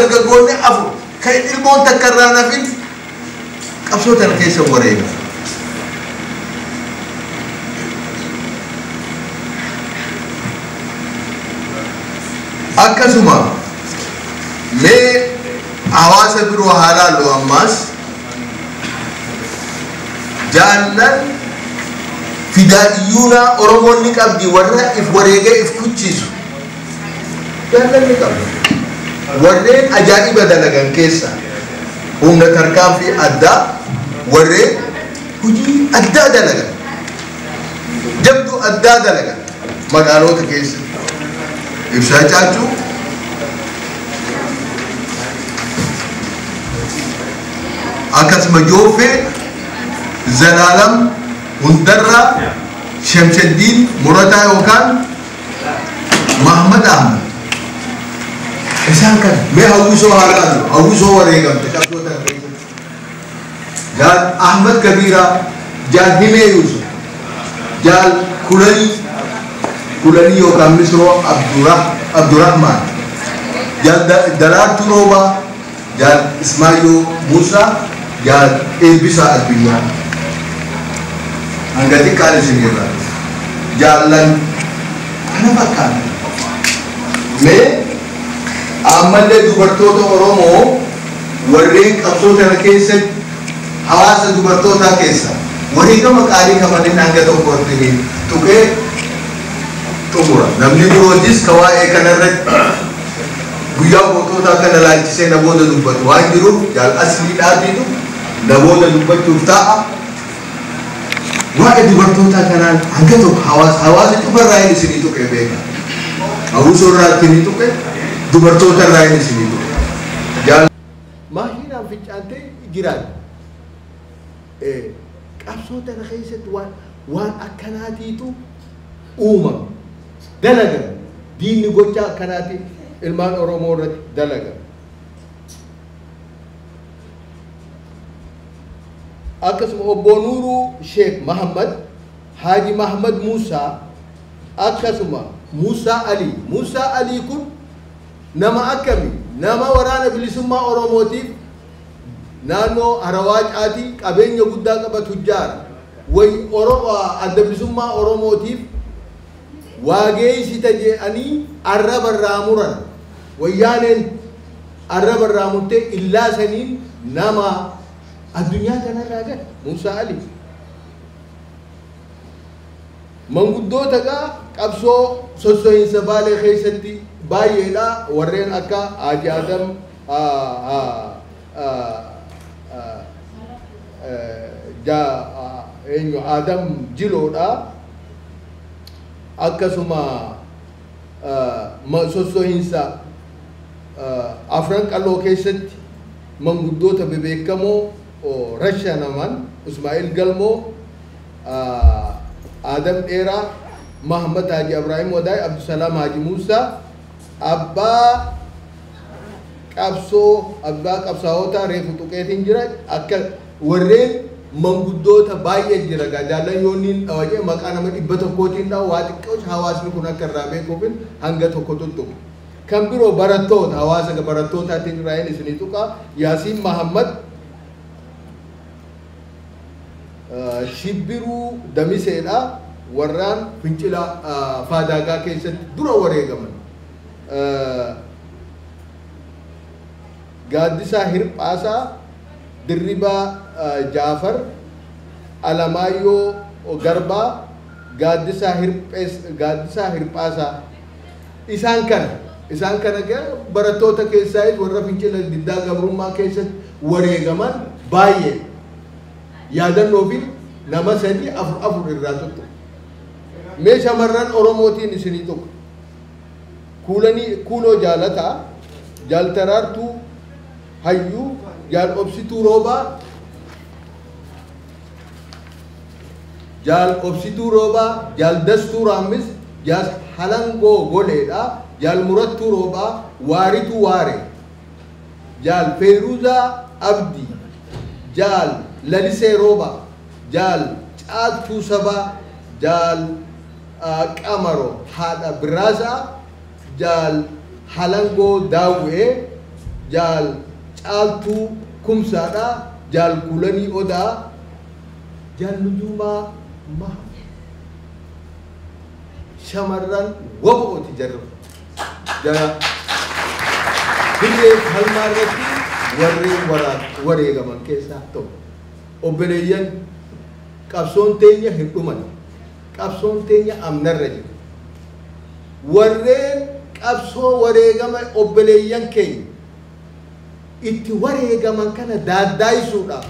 درجوني أفو كي المون تكررنا فين أبسط الكيس ورينا أكسما ليه عواصف بروحالا لو أماس جالن فدائيونا أورمون نك أبدي ورا إف وريجة إف كتشيسو جالن نك أبدي ورين أجائب دلعان كيسا هم نتركان في أداء ورين كذي أداء دلعان جبدو أداء دلعان ما قالوا تكيس إفشاء جاتو أكاس مجوفة زلالم مندرة شمس الدين مرتا وكان محمد أحمد إنسان كان ما هو سو هارادو هو سو وريكم تكابتو تنبيه جال أحمد كبيرة جال همي يوسف جال كولاني يوكام مصر عبد الرحمن جال دلال تروبا جال إسماعيل موسى جال إلبسا الدنيا أنغتي كاري سنجرا جال لن أنا بكان مي أمالي دوبرتوتا أورومو ورين أبسوتا كيسة حواس دوبرتوتا كيسة وريكا مكاري كمانين نانجتو كورتين توكي تمورا نمني بروجيس كوا إيكانرد بيا بوتوتا كنالاجيسي نبودا دوبرت واجرو جال أسلي داتيتو نبودا دوبرت تفتاء واحد دوبرتوتا كنال أنجتو حواس تبرعي لسنيتو كيبيكا أبو سورا تنيتو كي dubartoota irraa inni siniitu jaal maahinaan fincante jiran qabsoota na keessatti waan akkanaatiitu uumama dalaga diinni gocha akkanaati ilmaan oromoo irratti dalaga akkasuma obbo Nuuruu Sheekh Mahammad Haaji Mahammad Muusaa akkasuma Muusaa Ali kun nama akami nama waraana bilisummaa oromootiif naannoo Harawaati qabeenya guddaa qaba tujjaar way adda bilisummaa oromootiif waageessita jedhanii arraba irraa muran wayyaaneen arraba irraa murtee illaa saniin nama addunyaa kanarraa gad Muusaa Ali manguddoota gaa qabsoo sossohiinsa baalee keessatti بايلا ورين أكا آجي آدم جا إنه آدم جلودا أكا سما ما سوسو هنسا أفرانك اللوكيشن من قدوة ببيكمو رشا نمان إسماعيل قلمو آدم إيرا محمد حاجي إبراهيم وداي عبد السلام حاجي موسى أبا قبصاوتا ريفو تقيتين جرا أكل ورين منقودوتا باية جرا جالا يونين أواجه مكانا من إبتا كوتين دا واتكوش حواسن كنا كرابي كوبين هنگا توكوتوتو كم برو براتوت حواسن براتوتا تين راين اسنيتو کا ياسين محمد شبرو دمي سيدا وران فنچلا فاداغا كيسن درا وريغمن Gaaddisa Hirphaasaa Dirribaa Jaafar Alamaayyoo Garbaa Gaaddisa Hirphaasaa isaan kana barattoota keessaa warra fincila diddaa gabrummaa keessatti wareegaman baay'ee yaadannoo fi nama sadii afur irraa tuttu mee shamarran oromootiin isinii tokko kuuloo jaalataa jaaltaraartuu hayyuu jaal obsituu roobaa jaal dastuu raammis jaal halangoo goleedha jaal murattuu roobaa waarituu waare jaal feeruzaa abdii jaal lalisee roobaa jaal caaltuu sabaa jaal qamaro haadha biraasaa jaal halangoo daawwee jaal caaltuu kumsaadha jaal kulanii odaa jaal nujumaa maha shamarran wabooti jarra jara hirree halmaarratti warreen wareegaman keessaa tokko obboleeyyan qabsoon teenya hin dhuman qabsoon teenya amnarra jiru warreen qabsoo wareegama obboleeyyan keenya itti wareegaman kana daaddaayisuudhaaf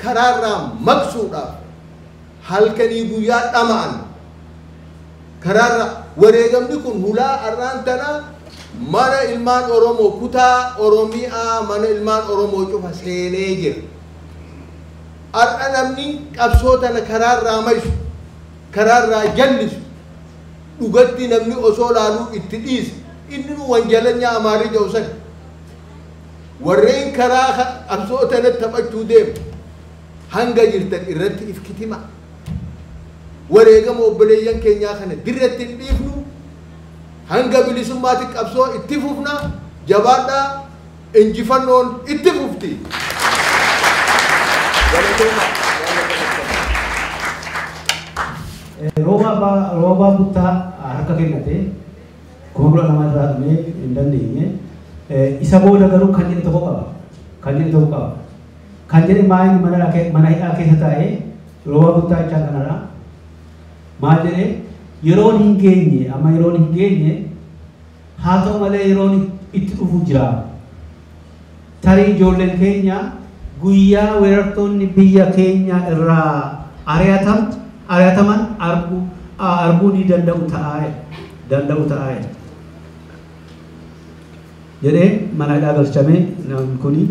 karaarraa maqsuudhaaf halkanii guyyaa dhama'an karaarra wareegamni kun hulaa arraan tana mana ilmaan Oromoo kutaa Oromiyaa mana ilmaan Oromoo cufa seenee jira ar'a namni qabsoo tana karaarraa mayshu karaarraa jallisu dhugatti namni osoo laaluu itti dhiise inni nu wanjalanya amaarii jawsan warreen karaa qabsoo tana taphachuu deemu hanga jirtan irratti ifkitima wareegama obboleeyyan keenyaa kana dirratti hin dhiifnu hanga bilisummaatti qabsoo itti fufna jabaadhaa injifannoon itti fufti roba butta harka kennate kuma nama irraa dhume hin dandeenye isa booda garuu kan jedhe tokko qaba kan jedhe mana hidhaa keessa taa'ee roba buttaa jechaa kanarraa maal jedhe yeroon hin geenye amma yeroon hin geenye haa ta'u malee yeroon itti dhufu jira tarii ijoolleen keenya guyyaa weerartoonni biyya keenya irraa ari'ataman arguu ni danda'u ta'aa jedhee mana hidhaa galchame namni kuni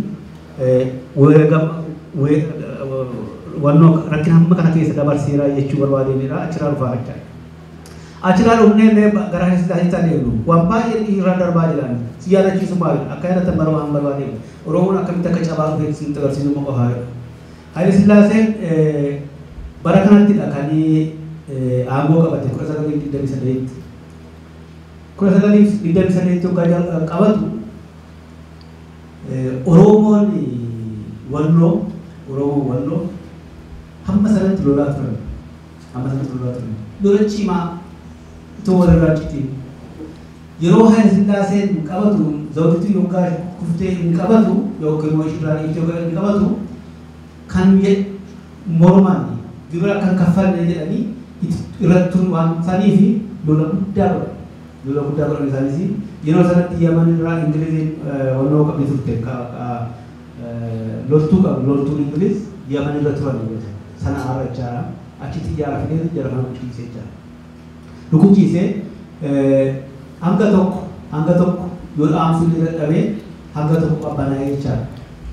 wannoo rakkina hamma kana keessa dabarseera jechuu barbaadeenidha achirraa dhufaa jecha achirraa dhufnee gara Hayilasillaasee deemnu waan baay'ee irraa darbaa jiran si yaadachiisu maali akka yaadatan barbaan barbaadeen Oromoon akkamitti akka cabaa dhufee siin agarsiisu moqa haadha Hayilasillaaseen bara kanattidha kan aangoo qabate 1928 yookaan qabatu Oromoon walloo hamma sanatti lolaa turan lola cimaa itoo walirraa citiin yeroo Hayilasillaaseen qabatu zawditu yookaan kuftee hin qabatu yookiin mo'ishirraa Itoophiyaa hin qabatu kan mormaan gibira kan kaffallee jedhanii irrattuun waan sanii fi lola guddaa godhan isaanis yeroo sanatti Yaman irraa Ingiliziin wannoo qabdi turte loltuun Ingiliz Yaman irra turan sana arrachaa achitti ijaaraa fidee jara kana kuchiisee jira lukuchiisee hanga tokko yoo dhaamsuun irra dhabee hanga tokko qabbanaa'ee jechaadha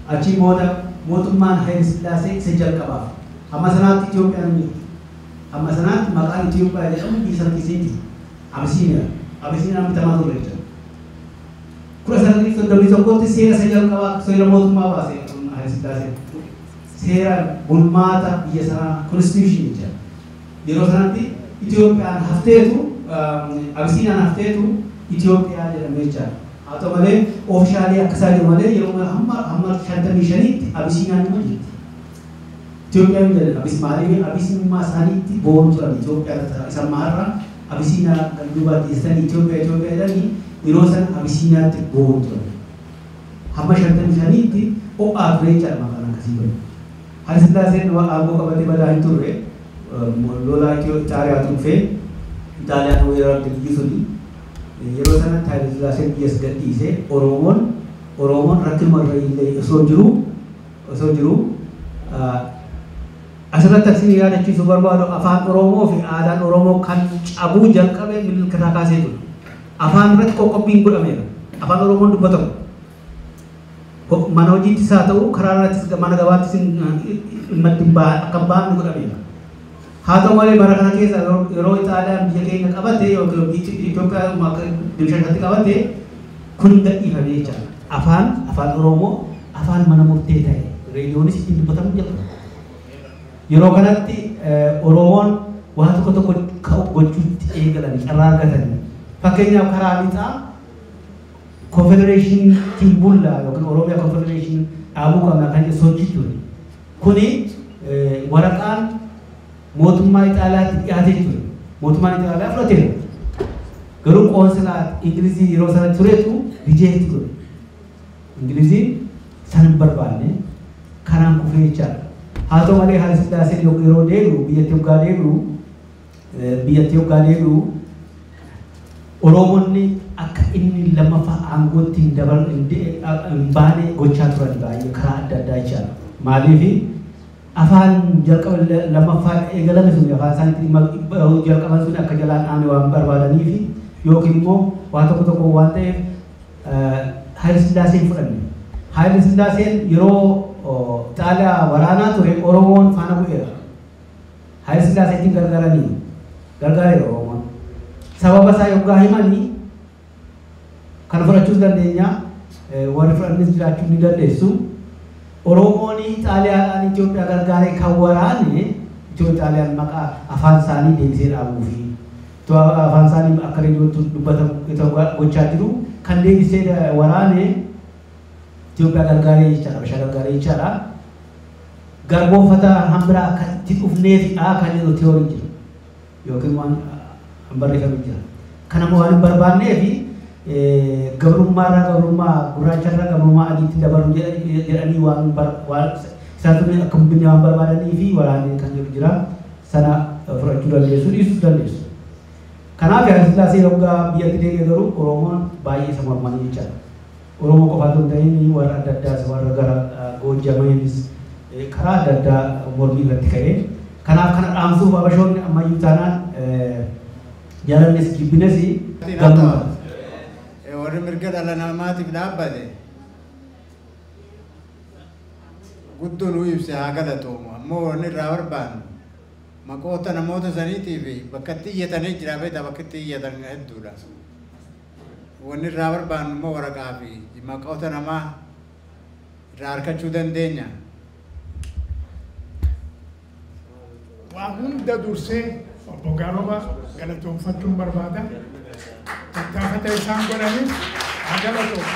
achii booda mootummaan Hayilasillaasee isa jalqabaaf amma sanaatti Itoophiyaan jiru amma sanaatti maqaan Itoophiyaa jedhamu biyya sana keessa jiru Abisiiniyaan bitamaa ture jechuudha 1931tti seera isa jalqabaa seera mootummaa baase Hayilasillaaseen seera bulmaata biyya sanaa constitution jechuudha yeroo sanatti Itoophiyaan hafteetu Abisiiniyaan hafteetu Itoophiyaa jedhamee jechuudha haa ta'u malee oofishaalee akkasaa jiru malee yeroo hamma 55tti Abisiiniyaan nama jirti Itoophiyaan jedhan maaliif Abisiinummaa isaaniitti boon turan Itoophiyaa isa maarra Abisiiniyaa kan duubaatti istanii Itoophiyaa jedhanii yeroo san Abisiiniyaatti boon turan hamma 55tti o'aa ture jechaadha maqaan akkasii bane Hayilasillaaseen aangoo qabatee badaa hin turre lolaa Itaaliyaa dhufee Itaaliyaan weerarte biyyi suni yeroo sanatti Hayilasillaaseen biyyas gadhiisee Oromoon rakkina irra illee osoo jiru asirratti asin yaadachiisu barbaadu afaan Oromoo fi aadaan Oromoo kan cabuu jalqabee milkataa kaasee ture afaan irratti qoqqobbiin godhameera afaan Oromoon dubbatamu mana hojiittis haa ta'u karaa irrattis mana gabaattis akka ba'an godhameera haa ta'u malee bara kana keessa yeroo Itaaliyaan biyya keenya qabate yookiin Itoophiyaa dimshashatti qabate kun gadhiifamee jechaadha afaan Oromoo afaan mana murtee ta'e reediyoonis ittiin dubbatamu jalqaba yeroo kanatti Oromoon waan tokko gochuutti eegalanii carraa argatanii fakkeenyaaf karaa lixaa confederation timbulla yookiin Oromiyaa confederation dhaabuu qabna kan sochii ture. Kuni waraqaan mootummaa Itaaliyaatti dhiyaatee ture. Mootummaan Itaaliyaa fudhateera. Garuu qoonsilaa Ingilizii yeroo sana turetu rijeekti godhe. Ingiliziin san hin barbaanne kanaan kufee jechaadha. Haa ta'u malee Haayile Sillaaseen yeroo deebi'u biyyatti hoggaa deebi'u Oromoonni akka inni lammaffaa aangootti hin baane gochaa turan baay'ee karaa adda addaa jechaadha. Maaliif afaan jalqaba lammaffaa eegalame sun afaan isaaniitti jalqaban sun akka jalaan aane waan barbaadaniif yookiin immoo waan tokko waan ta'eef Haayile Sillaaseen fudhanne. Haayile Sillaaseen yeroo Itaaliyaa waraanaa ture Oromoon faana bu'eera. Haayile Sillaaseetiin gargaareera Oromoon. Sababa isaa yoggaa himanii kan fudhachuus dandeenya warri fudhannis jiraachuu ni dandeessu. Oromoon Itaaliyaadhaan Itoophiyaa gargaaree kan waraane Itaaliyaan maqaa afaan isaanii deebisee dhaabuufi afaan isaanii akka reediyootti dubbatamu gochaa jiru kan deebisee waraane Itoophiyaa gargaaree jechaadha, Habashaa gargaaree jechaadha. Garboonfata hambira akka itti dhufneefidha kan jedhu teoorii jira yookiin waan barreeffamee jira. Kanammoo waan hin barbaanneefi gabrummaa gurraacharraa gabrummaa adiitti dabalu jedhanii waan isaan tuni akka guddinni waan barbaadanii fi waraanee kan jedhu jira. Sana fudhachuu dandeessu, dhiisuu dandeessu. Kanaaf Haayile Sillaasee yoggaa biyyatti deebi'e garuu Oromoon baay'ee isa mormanii jechaadha. Oromoo qofaatu hin ta'in warra adda addaas warra gara Goojjameenis karaa adda addaa mormii irratti ka'ee. Kanaaf kana dhaamsuuf Habashoonni ammayyuu taanaan jaalannis jibbines gammadaa. Warri mirga dhala namaatiif dhaabbate guddoo nuu ibse haa galatoomu. Ammoo wanni irraa barbaannu maqoota namoota saniitii fi bakka itti iyyatanii jira beektaa bakka itti iyyatan hedduudha. Wanni irraa barbaannu immoo waraqaa fi maqoota namaa irraa harkachuu dandeenya. Waa hunda dursee obbo Gaaroma galatoomfachuun barbaada. Tattaafata isaan godhaniif haa galatoomu.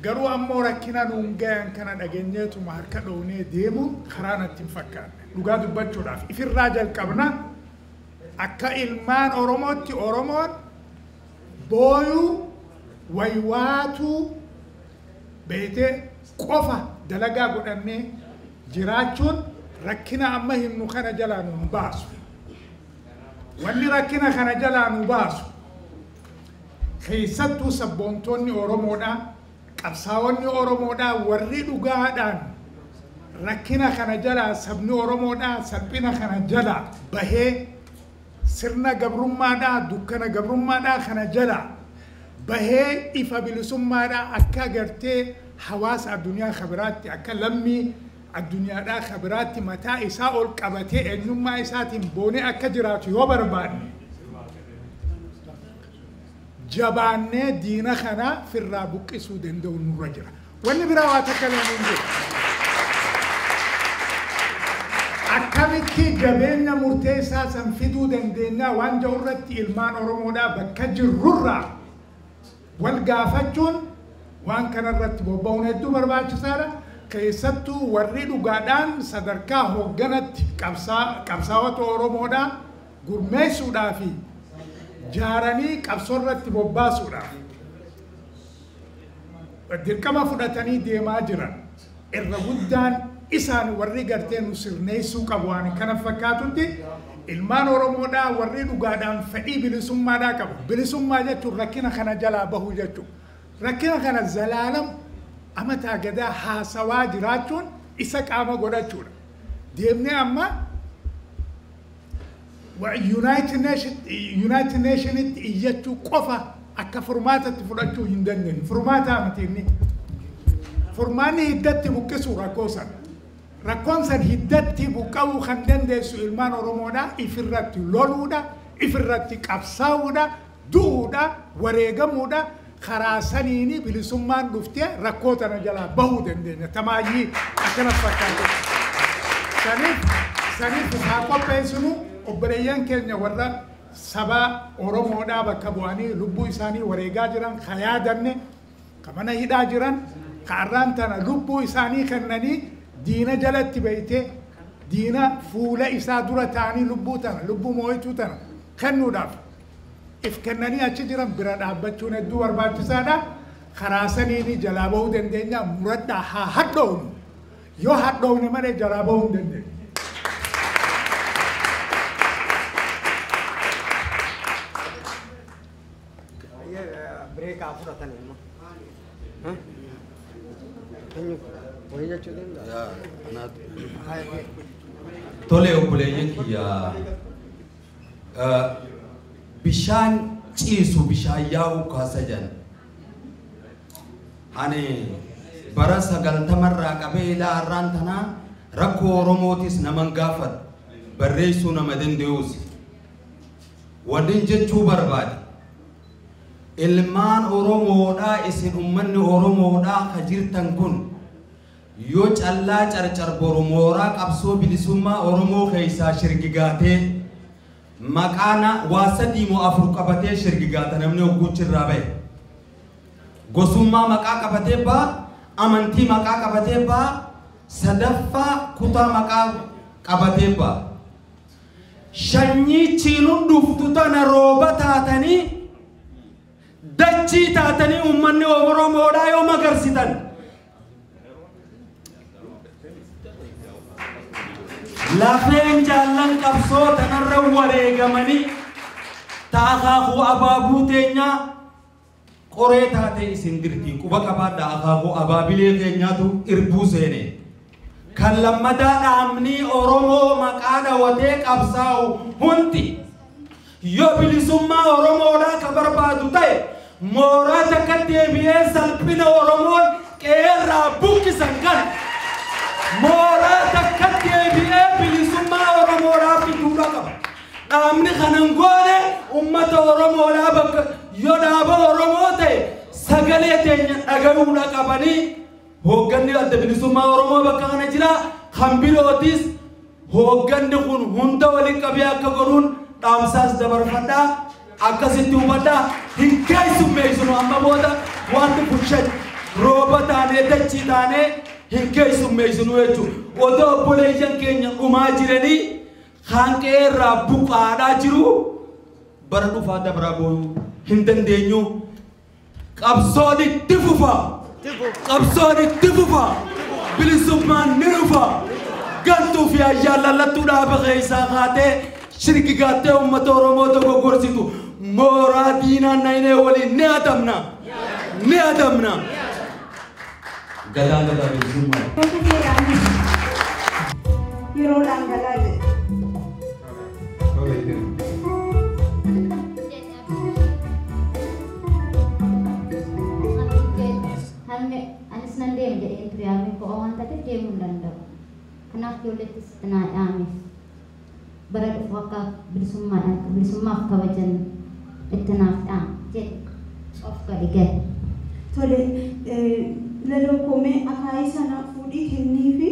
Garuu ammoo rakkina nuun gahan kana dhageenyeetuma harka dhoonee deemuun karaa natti hin fakkaanne. Dhugaa dubbachuudhaaf ifirraa jalqabna akka ilmaan Oromootti Oromoon booyuu waywaatuu beetee qofa dalagaa godhannee jiraachuun rakkina amma himnu kana jalaa nu baasu. Wanni rakkina kana jalaa nu baasu keessattuu sabboontoonni Oromoodhaa qabsaa'onni Oromoodhaa warri dhugaadhaan rakkina kana jalaa sabni Oromoodhaa salphina kana jalaa bahee sirna gabrummaadhaa dukkana gabrummaadhaa kana jalaa bahee ifa bilisummaadhaa akka agartee hawaasa addunyaa kabiraatti akka lammii addunyaadhaa kabiraatti mataa isaa ol qabatee eenyummaa isaatiin boonee akka jiraatu yoo barbaanne jabaannee diina kana firraa buqqisuu danda'u nurra jira. Wanni biraa waa takka leenuu jiru. Akkamitti jabeenya murteessaa san fiduu dandeenya waan jedhu irratti ilmaan Oromoodhaa bakka jirrurraa wal gaafachuun waan kanarratti bobba'uun hedduu barbaachisaadha. Keessattuu warri dhugaadhaan sadarkaa hoogganatti qabsaa'ota Oromoodhaa gurmeessuudhaa fi jaaranii qabsoorratti bobbaasuudhaaf dirqama fudhatanii deemaa jiran irra guddaan isaan warri gartee nu sirneessuu qabu waan kana fakkaatutti ilmaan Oromoodhaa warri dhugaadhaan fedhii bilisummaadhaa qabu. Bilisummaa jechuun rakkina kana jalaa bahuu jechuudha. Rakkina kana zalaalam amataa gadaa haasawaa jiraachuun isa qaama godhachuudha. Deemnee amma United Nation iyyachuu qofa akka furmaatatti fudhachuu hin dandeenye. Furmaataa miti inni. Furmaanni hiddatti buqqisuu rakkoo sana. Rakkoon san hiddatti buqqa'uu kan dandeessu ilmaan Oromoodhaa ifirratti loluudha, ifirratti qabsaa'uudha, du'uudha, wareegamuudha. Karaa saniini bilisummaan dhuftee rakkoo tana jalaa bahuu dandeenya. Tamaayyii akkana fakkaatu. Saniif haa qopheessinu obboleeyyan keenya warra saba Oromoodhaa bakka bu'anii lubbuu isaanii wareegaa jiran ka yaadanne ka mana hidhaa jiran ka arraan tana lubbuu isaanii kennanii diina jalatti beeyte diina fuula isaa dura ta'anii lubbuu moo'ituu tana kennuudhaaf if kennanii achi jiran bira dhaabbachuun hedduu barbaachisaadha. karaa saniini jalaa bahuu dandeenya muradhaa haa hadhoofnu yoo hadhoofne malee jalaa bahuu hin dandeenyu. Break after that, no? Can you? What is it? Tole obboleeyyan kiyya bishaan ciisu bishaan yaa'u kaasa jedhan ani bara 90 qabee ilaa har'aan tanaa rakkoo Oromootis naman gaafadhu barreessuu nama danda'uus wadin jechuu barbaade ilmaan Oromoodhaa isin ummanni Oromoodhaa ka jirtan kun yoo callaa carcar boru mooraa qabsoo bilisummaa Oromoo keessaa shirgigaatee maqaana waa 3 moo 4 qabatee shirgigaata namni hogguuchirraa bahe gosummaa maqaa qabatee baa amantii maqaa qabatee baa sadaffaa kutaa maqaa qabatee baa shanyii chiinuun dhuftu tana rooba taatanii dachii taatanii ummanni Oromoodhaa yoo magarsitan lafeen jaallan qabsoo tanarra wareegamanii taakaakuu abaabuu teenyaa qoree taatee isin dirtii quba qabaadha akaakuu abaabilee keenyaatu irbuu seene kan lammadaa dhaamnii Oromoo maqaa dhawatee qabsaa'u hundi yoo bilisummaa Oromoodhaa ka barbaadu ta'e mooraa takka deebi'ee salphina Oromoon qeerraa buqqisan kan mooraa takka deebi'ee bilisummaa Oromoodhaa fiduudha qaba. Dhaamni kanan goone ummata Oromoodhaa bakka yoo dhaaba Oromoo ta'e sagalee teenya dhaga'uudha qabanii hoogganni adda bilisummaa Oromoo bakka kana jira kan birootis hoogganni kun hunda waliin qabee akka godhuun dhaamsaas dabarfadhaa akkasitti hubadhaa hin keessummeessinu amma booda wanti bulchan rooba taanee dachii taanee hin keessummeessinu jechuudha odoo obboleeyyan keenya dhumaa jiranii kan qeerraa buqaadhaa jiru bara dhufaa dabraa booyu hin dandeenyu qabsoon itti fufa bilisummaan ni dhufa gantuu fi ayyaallallattuu dhaaba keessaa kaatee shirki gaattee uummata Oromoo dogoggorsitu mooraa diinaan naynee waliin ni adamna gadaa bilisummaa yeroo dhangala'e anis nan deem jedhee ture yaadni koo waan ta'eef deemuu hin danda'u. Kanaaf ijoollettis naa dhaame bara dhufu akka bilisummaaf kabajan itti naaf dhaame jedhe of gadi gadi. Tole lalookoomee akaayii sana fuudhii kennii fi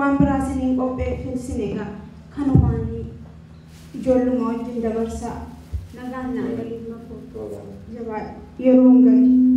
waan biraa isiniin qopheessine egaa kanumaan ijoolluma wajjin dabarsaa nagaan naan galiif jabaa yeroo hin gali.